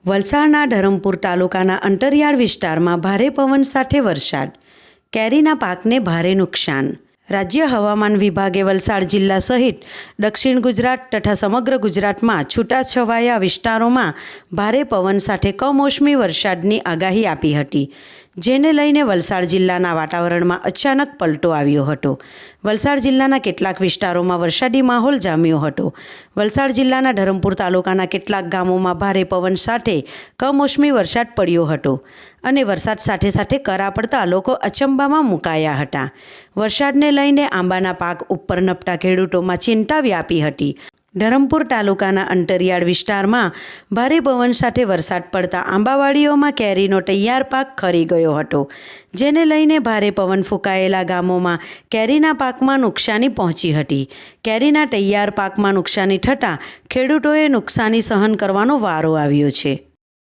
વલસાડના ધરમપુર તાલુકાના અંતરિયાળ વિસ્તારમાં ભારે પવન સાથે વરસાદ, કેરીના પાકને ભારે નુકસાન। રાજ્ય હવામાન વિભાગે વલસાડ જિલ્લા સહિત દક્ષિણ ગુજરાત તથા સમગ્ર ગુજરાતમાં છૂટાછવાયા વિસ્તારોમાં ભારે પવન સાથે કમોસમી વરસાદની આગાહી આપી હતી, જેને લઈને વલસાડ જિલ્લાના વાતાવરણમાં અચાનક પલટો આવ્યો હતો। વલસાડ જિલ્લાના કેટલાક વિસ્તારોમાં વરસાદી માહોલ જામ્યો હતો। વલસાડ જિલ્લાના ધરમપુર તાલુકાના કેટલાક ગામોમાં ભારે પવન સાથે કમોસમી વરસાદ પડ્યો હતો અને વરસાદ સાથે સાથે કરા પડતા લોકો અચંબામાં મુકાયા હતા। વરસાદને લઈને આંબાના પાક ઉપર નપતા ખેડૂતોમાં ચિંતા વ્યાપી હતી। ધરમપુર તાલુકાના અંતરિયાળ વિસ્તારમાં ભારે પવન સાથે વરસાદ પડતા આંબાવાડીઓમાં કેરીનો તૈયાર પાક ખરી ગયો હતો, જેને લઈને ભારે પવન ફૂંકાયેલા ગામોમાં કેરીના પાકમાં નુકસાની પહોંચી હતી। કેરીના તૈયાર પાકમાં નુકસાની થતાં ખેડૂતોએ નુકસાની સહન કરવાનો વારો આવ્યો છે।